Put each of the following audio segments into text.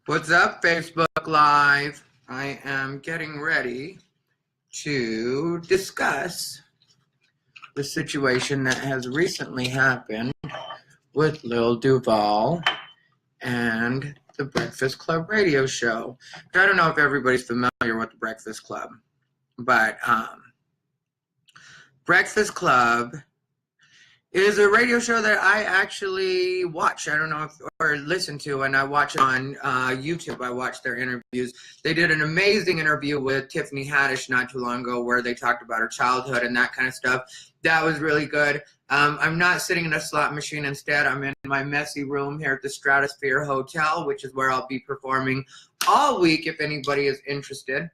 What's up, Facebook Live? I am getting ready to discuss the situation that has recently happened with Lil Duval and the Breakfast Club radio show. I don't know if everybody's familiar with the Breakfast Club, but Breakfast Club is a radio show that I actually watch. I don't know if or listen to, and I watch it on YouTube. I watch their interviews. They did an amazing interview with Tiffany Haddish not too long ago where they talked about her childhood and that kind of stuff. That was really good. I'm not sitting in a slot machine. Instead, I'm in my messy room here at the Stratosphere Hotel, which is where I'll be performing all week if anybody is interested.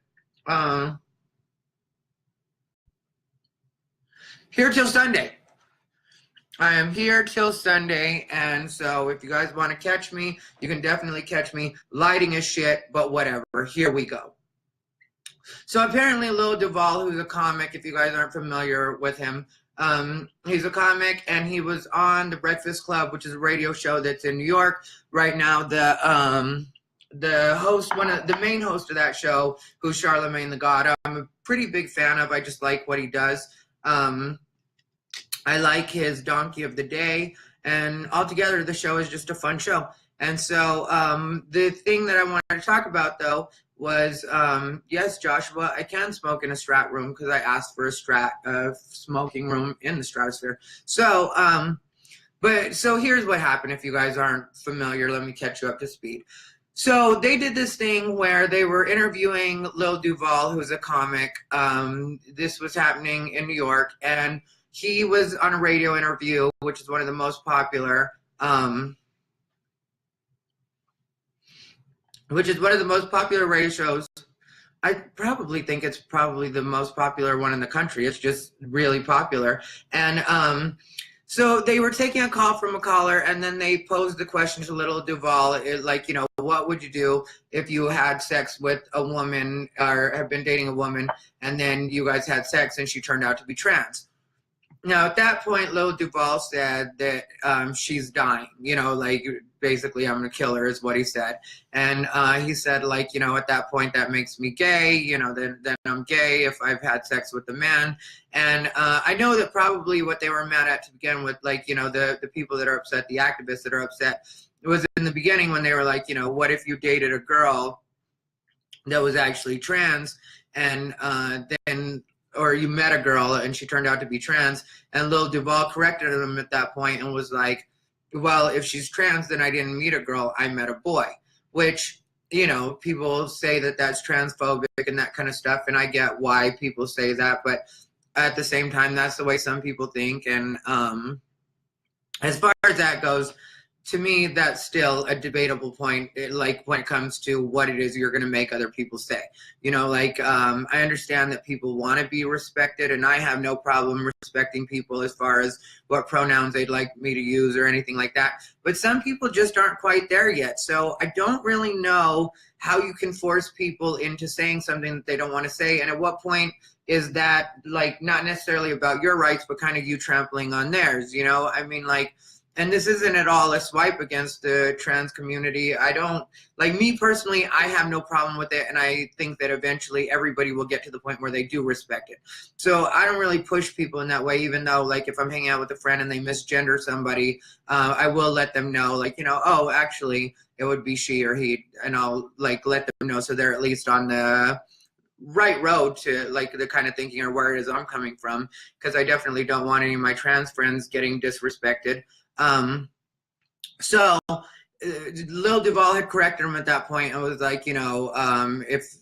Here till Sunday. I am here till Sunday, and so if you guys want to catch me, you can definitely catch me lighting as shit, but whatever. Here we go. So apparently Lil Duval, who's a comic, if you guys aren't familiar with him, he's a comic, and he was on The Breakfast Club, which is a radio show that's in New York right now. The host, the main host of that show, who's Charlemagne the God, I'm a pretty big fan of. I just like what he does. I like his Donkey of the Day, and altogether the show is just a fun show. And so the thing that I wanted to talk about, though, was, yes, Joshua, I can smoke in a strat room because I asked for a smoking room in the Stratosphere. So, so here's what happened. If you guys aren't familiar, let me catch you up to speed. So they did this thing where they were interviewing Lil Duval, who's a comic. This was happening in New York, and he was on a radio interview, which is one of the most popular, radio shows. I probably think it's probably the most popular one in the country. It's just really popular. And so they were taking a call from a caller, and then they posed the question to Lil Duval, like, you know, what would you do if you had sex with a woman or have been dating a woman, and then you guys had sex and she turned out to be trans? Now, at that point, Lil Duval said that she's dying, you know, like, basically, I'm going to kill her is what he said. And he said, like, you know, at that point, that makes me gay, you know, then I'm gay if I've had sex with a man. And I know that probably what they were mad at to begin with, like, you know, the people that are upset, the activists that are upset, it was in the beginning when they were like, you know, what if you dated a girl that was actually trans, and then or you met a girl and she turned out to be trans, and Lil Duval corrected him at that point and was like, well, if she's trans, then I didn't meet a girl, I met a boy. Which, you know, people say that that's transphobic and that kind of stuff, and I get why people say that, but at the same time, that's the way some people think. And as far as that goes, to me, that's still a debatable point, like when it comes to what it is you're going to make other people say. You know, like, I understand that people want to be respected, and I have no problem respecting people as far as what pronouns they'd like me to use or anything like that. But some people just aren't quite there yet. So I don't really know how you can force people into saying something that they don't want to say. And at what point is that, like, not necessarily about your rights, but kind of you trampling on theirs, you know? I mean, like, and this isn't at all a swipe against the trans community. I don't, like, me personally, I have no problem with it, and I think that eventually everybody will get to the point where they do respect it. So I don't really push people in that way, even though, like, if I'm hanging out with a friend and they misgender somebody, I will let them know, like, you know, oh, actually, it would be she or he, and I'll, like, let them know so they're at least on the right road to, like, the kind of thinking or where it is I'm coming from, because I definitely don't want any of my trans friends getting disrespected. So Lil Duval had corrected him at that point and was like, you know, if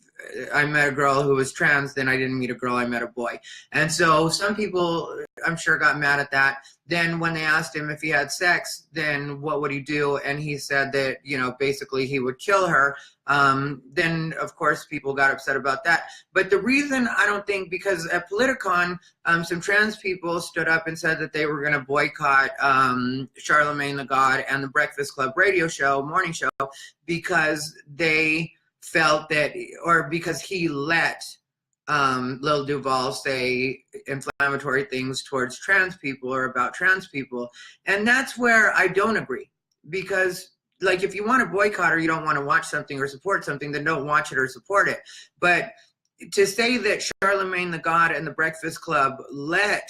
I met a girl who was trans, then I didn't meet a girl, I met a boy. And so some people, I'm sure, got mad at that. Then when they asked him if he had sex, then what would he do? And he said that, you know, basically he would kill her. Then, of course, people got upset about that. But the reason, I don't think, because at Politicon, some trans people stood up and said that they were going to boycott Charlemagne the God and the Breakfast Club radio show, morning show, because they felt that, or because he let Lil Duval say inflammatory things towards trans people or about trans people. And that's where I don't agree, because like, if you want to boycott or you don't want to watch something or support something, then don't watch it or support it. But to say that Charlemagne the God and the Breakfast Club let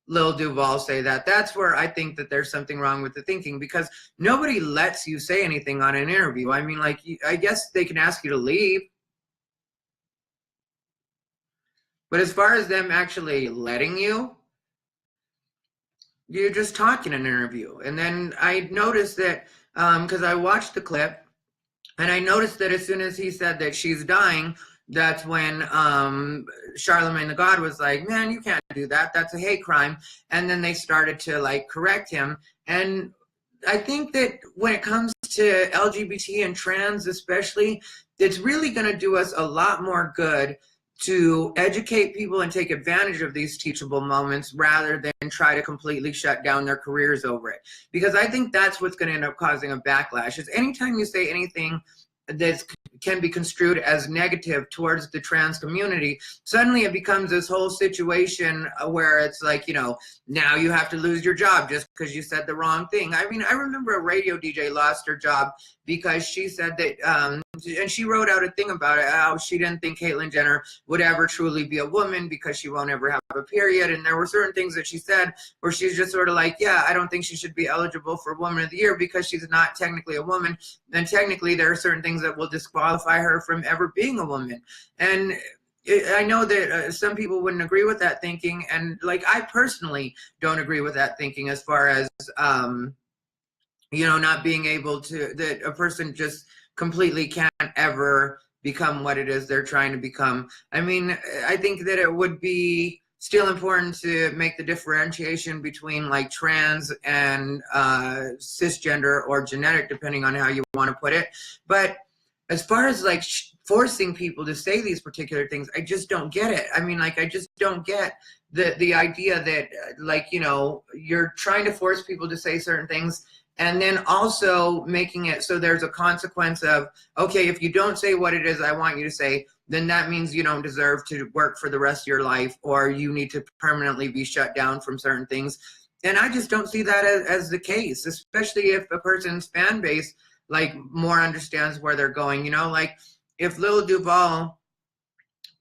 Lil Duval say that, that's where I think that there's something wrong with the thinking, because nobody lets you say anything on an interview. I mean, like, I guess they can ask you to leave. But as far as them actually letting you, you're just talking in an interview. And then I noticed that, because I watched the clip, and I noticed that as soon as he said that she's dying, that's when Charlemagne the God was like, man, you can't do that. That's a hate crime. And then they started to like correct him. And I think that when it comes to LGBT and trans especially, it's really going to do us a lot more good to educate people and take advantage of these teachable moments rather than try to completely shut down their careers over it. Because I think that's what's going to end up causing a backlash, is anytime you say anything that can be construed as negative towards the trans community, suddenly it becomes this whole situation where it's like, you know, now you have to lose your job just because you said the wrong thing. I mean, I remember a radio DJ lost her job because she said that, and she wrote out a thing about it, how she didn't think Caitlyn Jenner would ever truly be a woman because she won't ever have a period. And there were certain things that she said where she's just sort of like, yeah, I don't think she should be eligible for Woman of the Year because she's not technically a woman. And technically there are certain things that will disqualify her from ever being a woman. And I know that some people wouldn't agree with that thinking. And like, I personally don't agree with that thinking as far as, you know, not being able to, that a person just completely can't ever become what it is they're trying to become. I mean, I think that it would be still important to make the differentiation between like trans and cisgender or genetic, depending on how you want to put it. But as far as like forcing people to say these particular things, I just don't get it. I mean, like, I just don't get the idea that like, you know, you're trying to force people to say certain things, and then also making it so there's a consequence of, okay, if you don't say what it is I want you to say, then that means you don't deserve to work for the rest of your life, or you need to permanently be shut down from certain things. And I just don't see that as the case, especially if a person's fan base like more understands where they're going. You know, like if Lil Duval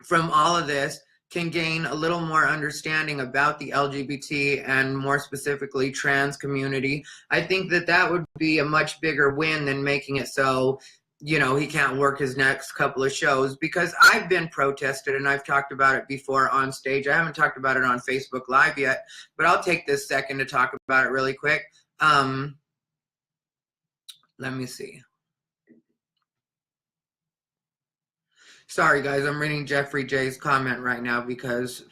from all of this can gain a little more understanding about the LGBT and more specifically trans community, I think that that would be a much bigger win than making it so, you know, he can't work his next couple of shows. Because I've been protested and I've talked about it before on stage. I haven't talked about it on Facebook Live yet, but I'll take this second to talk about it really quick. Let me see. Sorry, guys, I'm reading Jeffrey J's comment right now because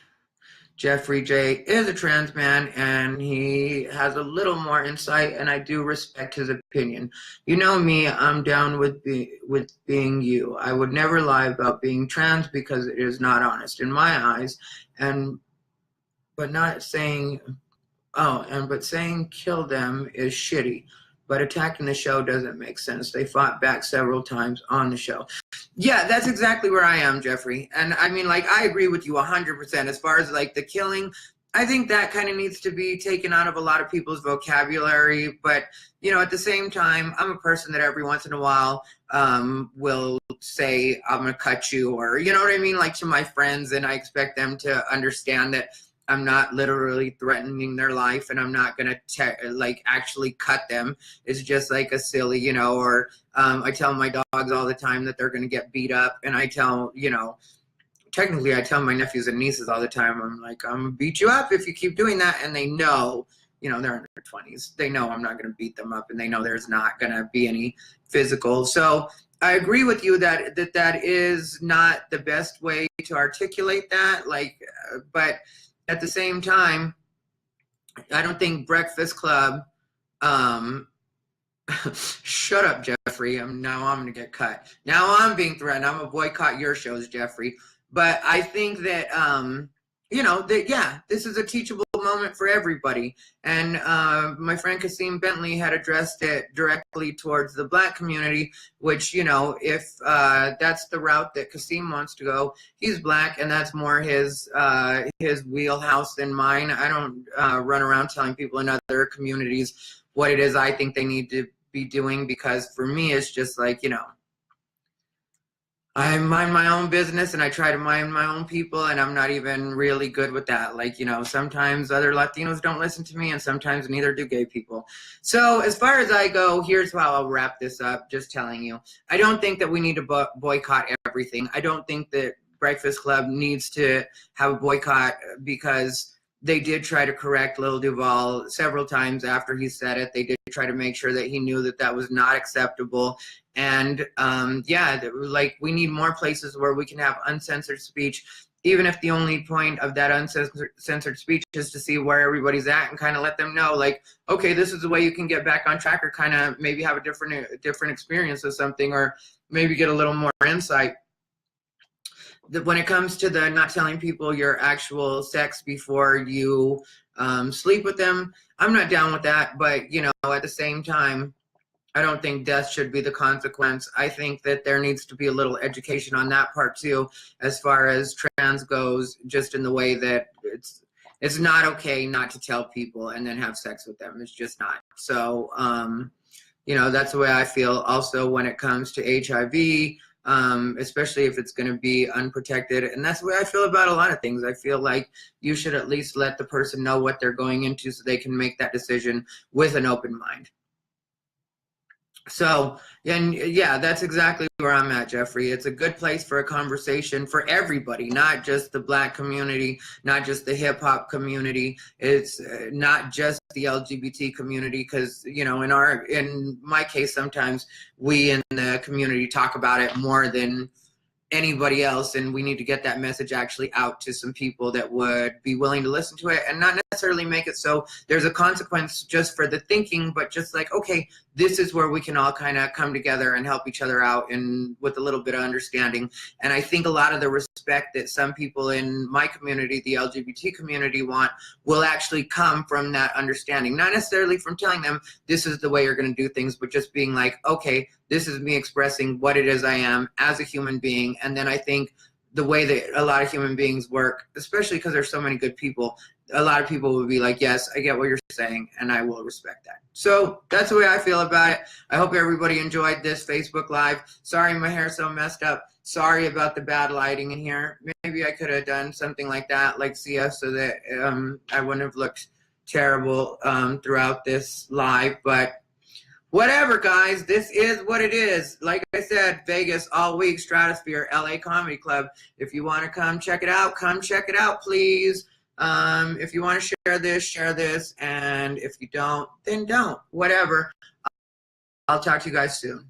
Jeffrey J is a trans man and he has a little more insight, and I do respect his opinion. You know me, I'm down with being you. I would never lie about being trans because it is not honest in my eyes, but saying kill them is shitty. But attacking the show doesn't make sense. They fought back several times on the show. Yeah, that's exactly where I am, Jeffrey. And I mean, like, I agree with you 100% as far as like the killing. I think that kind of needs to be taken out of a lot of people's vocabulary. But, you know, at the same time, I'm a person that every once in a while will say, I'm going to cut you, or, you know what I mean? Like, to my friends, and I expect them to understand that I'm not literally threatening their life, and I'm not going to like actually cut them. It's just like a silly, you know, or I tell my dogs all the time that they're going to get beat up. And I tell, you know, technically I tell my nephews and nieces all the time, I'm like, I'm going to beat you up if you keep doing that. And they know, you know, they're in their 20s. They know I'm not going to beat them up, and they know there's not going to be any physical. So I agree with you that is not the best way to articulate that. Like, but at the same time, I don't think Breakfast Club, shut up, Jeffrey. Now I'm going to get cut. Now I'm being threatened. I'm going to boycott your shows, Jeffrey. But I think that, you know, that, yeah, this is a teachable moment for everybody. And my friend Kasim Bentley had addressed it directly towards the Black community, which, you know, if that's the route that Kasim wants to go, he's Black, and that's more his wheelhouse than mine. I don't run around telling people in other communities what it is I think they need to be doing, because for me, it's just like, you know, I mind my own business and I try to mind my own people, and I'm not even really good with that. Like, you know, sometimes other Latinos don't listen to me, and sometimes neither do gay people. So as far as I go, here's how I'll wrap this up, just telling you. I don't think that we need to boycott everything. I don't think that Breakfast Club needs to have a boycott, because they did try to correct Lil Duval several times after he said it. They did try to make sure that he knew that that was not acceptable. And yeah, like, we need more places where we can have uncensored speech, even if the only point of that uncensored speech is to see where everybody's at and kind of let them know, like, okay, this is the way you can get back on track, or kind of maybe have a different experience of something, or maybe get a little more insight. When it comes to the not telling people your actual sex before you sleep with them, I'm not down with that. But, you know, at the same time, I don't think death should be the consequence. I think that there needs to be a little education on that part too, as far as trans goes, just in the way that it's not okay not to tell people and then have sex with them. It's just not. So, you know, that's the way I feel. Also, when it comes to HIV, especially if it's going to be unprotected. And that's the way I feel about a lot of things. I feel like you should at least let the person know what they're going into, so they can make that decision with an open mind. So, and yeah, that's exactly where I'm at, Jeffrey. It's a good place for a conversation for everybody, not just the Black community, not just the hip hop community. It's not just the LGBT community, because, you know, in my case, sometimes we in the community talk about it more than anybody else, and we need to get that message actually out to some people that would be willing to listen to it, and not necessarily make it so there's a consequence just for the thinking, but just like, okay, this is where we can all kind of come together and help each other out, and with a little bit of understanding. And I think a lot of the respect that some people in my community, the LGBT community, want will actually come from that understanding, not necessarily from telling them this is the way you're going to do things, but just being like, okay, this is me expressing what it is I am as a human being. And then I think the way that a lot of human beings work, especially because there's so many good people, a lot of people will be like, yes, I get what you're saying, and I will respect that. So that's the way I feel about it. I hope everybody enjoyed this Facebook Live. Sorry my hair's so messed up. Sorry about the bad lighting in here. Maybe I could have done something like that, like Sia, so that I wouldn't have looked terrible throughout this live. But whatever, guys, this is what it is. Like I said, Vegas all week, Stratosphere, LA Comedy Club. If you want to come check it out, come check it out, please. If you want to share this. And if you don't, then don't. Whatever. I'll talk to you guys soon.